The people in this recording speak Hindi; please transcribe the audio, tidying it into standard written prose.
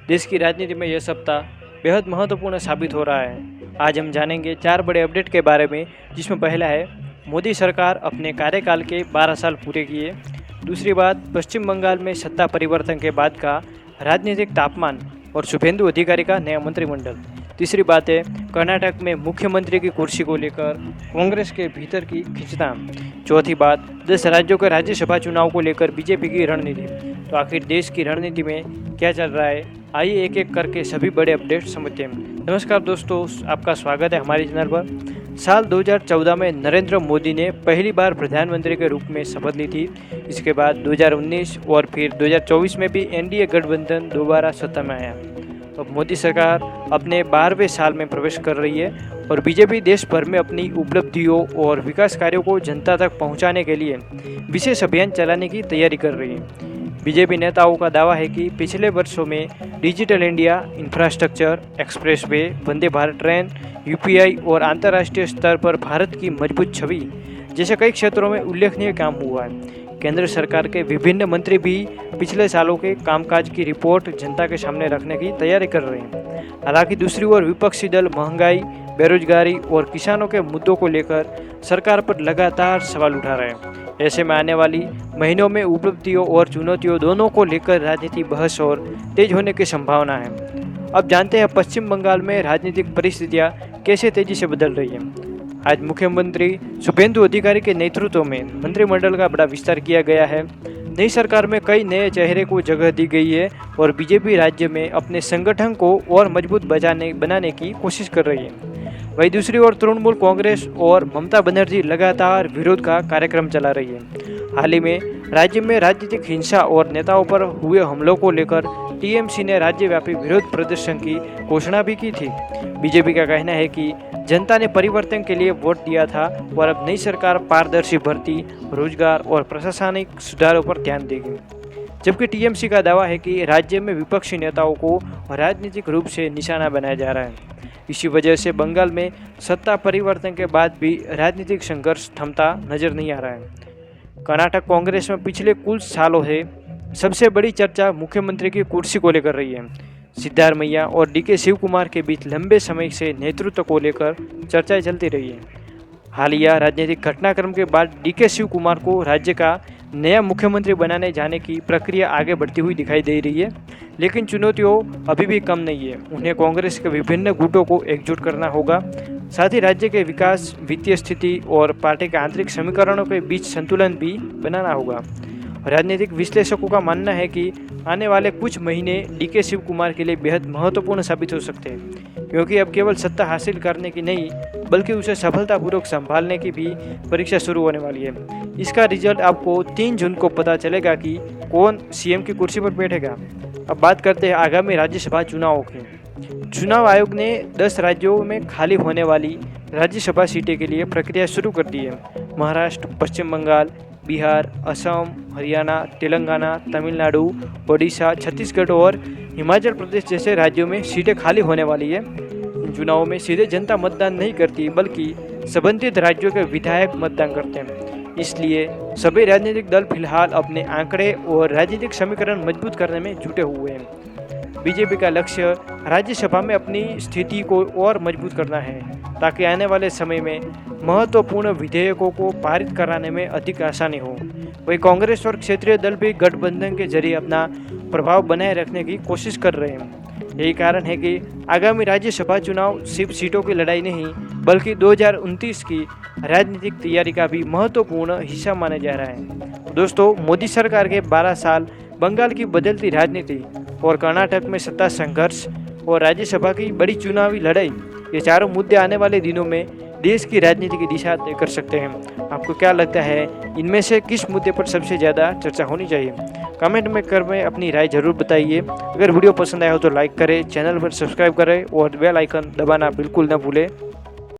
देश की राजनीति में यह सप्ताह बेहद महत्वपूर्ण साबित हो रहा है। आज हम जानेंगे 4 बड़े अपडेट के बारे में, जिसमें पहला है मोदी सरकार अपने कार्यकाल के 12 साल पूरे किए। दूसरी बात, पश्चिम बंगाल में सत्ता परिवर्तन के बाद का राजनीतिक तापमान और शुभेंदु अधिकारी का नया मंत्रिमंडल। तीसरी बात है कर्नाटक में मुख्यमंत्री की कुर्सी को लेकर कांग्रेस के भीतर की खींचतान। चौथी बात, 10 राज्यों के राज्यसभा चुनाव को लेकर बीजेपी की रणनीति। तो आखिर देश की रणनीति में क्या चल रहा है, आइए एक एक करके सभी बड़े अपडेट समझते हैं। नमस्कार दोस्तों, आपका स्वागत है हमारे चैनल पर। साल 2014 में नरेंद्र मोदी ने पहली बार प्रधानमंत्री के रूप में शपथ ली थी। इसके बाद 2019 और फिर 2024 में भी एनडीए गठबंधन दोबारा सत्ता में आया। अब मोदी सरकार अपने 12वें साल में प्रवेश कर रही है और बीजेपी देश भर में अपनी उपलब्धियों और विकास कार्यों को जनता तक पहुंचाने के लिए विशेष अभियान चलाने की तैयारी कर रही है। बीजेपी नेताओं का दावा है कि पिछले वर्षों में digital India, infrastructure, expressway, Vande Bharat train, UPI और अंतर्राष्ट्रीय स्तर पर भारत की मजबूत छवि जैसे कई क्षेत्रों में उल्लेखनीय काम हुआ है। केंद्र सरकार के विभिन्न मंत्री भी पिछले सालों के कामकाज की रिपोर्ट जनता के सामने रखने की तैयारी कर रहे हैं। हालांकि दूसरी ओर विपक्षी दल महंगाई, बेरोजगारी और किसानों के मुद्दों को लेकर सरकार पर लगातार सवाल उठा रहे हैं। ऐसे में आने वाली महीनों में उपलब्धियों और चुनौतियों दोनों को लेकर राजनीति बहस और तेज होने की संभावना है। अब जानते हैं पश्चिम बंगाल में राजनीतिक परिस्थितियां कैसे तेजी से बदल रही हैं। आज मुख्यमंत्री शुभेंदु अधिकारी के नेतृत्व में मंत्रिमंडल का बड़ा विस्तार किया गया है। नई सरकार में कई नए चेहरे को जगह दी गई है और बीजेपी राज्य में अपने संगठन को और मजबूत बनाने की कोशिश कर रही है। वहीं दूसरी ओर तृणमूल कांग्रेस और ममता बनर्जी लगातार विरोध का कार्यक्रम चला रही है। हाल ही में राज्य में राजनीतिक हिंसा और नेताओं पर हुए हमलों को लेकर टीएमसी ने राज्यव्यापी विरोध प्रदर्शन की घोषणा भी की थी। बीजेपी का कहना है कि जनता ने परिवर्तन के लिए वोट दिया था और अब नई सरकार पारदर्शी भर्ती, रोजगार और प्रशासनिक सुधारों पर ध्यान देगी। जबकि टीएमसी का दावा है कि राज्य में विपक्षी नेताओं को राजनीतिक रूप से निशाना बनाया जा रहा है। इसी वजह से बंगाल में सत्ता परिवर्तन के बाद भी राजनीतिक संघर्ष थमता नजर नहीं आ रहा है। कर्नाटक कांग्रेस में पिछले कुछ सालों से सबसे बड़ी चर्चा मुख्यमंत्री की कुर्सी को लेकर रही है। सिद्धारमैया और डीके शिव कुमार के बीच लंबे समय से नेतृत्व को लेकर चर्चाएं चलती रही है। हालिया राजनीतिक घटनाक्रम के बाद डीके शिव कुमार को राज्य का नया मुख्यमंत्री बनाने जाने की प्रक्रिया आगे बढ़ती हुई दिखाई दे रही है, लेकिन चुनौतियां अभी भी कम नहीं है। उन्हें कांग्रेस के विभिन्न गुटों को एकजुट करना होगा, साथ ही राज्य के विकास, वित्तीय स्थिति और पार्टी के आंतरिक समीकरणों के बीच संतुलन भी बनाना होगा। राजनीतिक विश्लेषकों का मानना है कि आने वाले कुछ महीने डीके शिव कुमार के लिए बेहद महत्वपूर्ण साबित हो सकते हैं, क्योंकि अब केवल सत्ता हासिल करने की नहीं बल्कि उसे सफलतापूर्वक संभालने की भी परीक्षा शुरू होने वाली है। इसका रिजल्ट आपको 3 जून को पता चलेगा कि कौन सीएम की कुर्सी पर बैठेगा। अब बात करते हैं आगामी राज्यसभा चुनावों की। चुनाव आयोग ने 10 राज्यों में खाली होने वाली राज्यसभा सीटें के लिए प्रक्रिया शुरू कर दी है। महाराष्ट्र, पश्चिम बंगाल, बिहार, असम, हरियाणा, तेलंगाना, तमिलनाडु, ओडिशा, छत्तीसगढ़ और हिमाचल प्रदेश जैसे राज्यों में सीटें खाली होने वाली है। इन चुनावों में सीधे जनता मतदान नहीं करती, बल्कि संबंधित राज्यों के विधायक मतदान करते हैं। इसलिए सभी राजनीतिक दल फिलहाल अपने आंकड़े और राजनीतिक समीकरण मजबूत करने में जुटे हुए हैं। बीजेपी का लक्ष्य राज्यसभा में अपनी स्थिति को और मजबूत करना है, ताकि आने वाले समय में महत्वपूर्ण विधेयकों को पारित कराने में अधिक आसानी हो। वहीं कांग्रेस और क्षेत्रीय दल भी गठबंधन के जरिए अपना प्रभाव बनाए रखने की कोशिश कर रहे हैं। यही कारण है कि आगामी राज्यसभा चुनाव सिर्फ सीटों की लड़ाई नहीं, बल्कि 2029 की राजनीतिक तैयारी का भी महत्वपूर्ण हिस्सा माना जा रहा है। दोस्तों, मोदी सरकार के 12 साल, बंगाल की बदलती राजनीति और कर्नाटक में सत्ता संघर्ष और राज्यसभा की बड़ी चुनावी लड़ाई, ये चारों मुद्दे आने वाले दिनों में देश की राजनीति की दिशा तय कर सकते हैं। आपको क्या लगता है, इनमें से किस मुद्दे पर सबसे ज़्यादा चर्चा होनी चाहिए? कमेंट में अपनी राय जरूर बताइए। अगर वीडियो पसंद आया हो तो लाइक करें, चैनल पर सब्सक्राइब करें और बेल आइकन दबाना बिल्कुल न भूलें।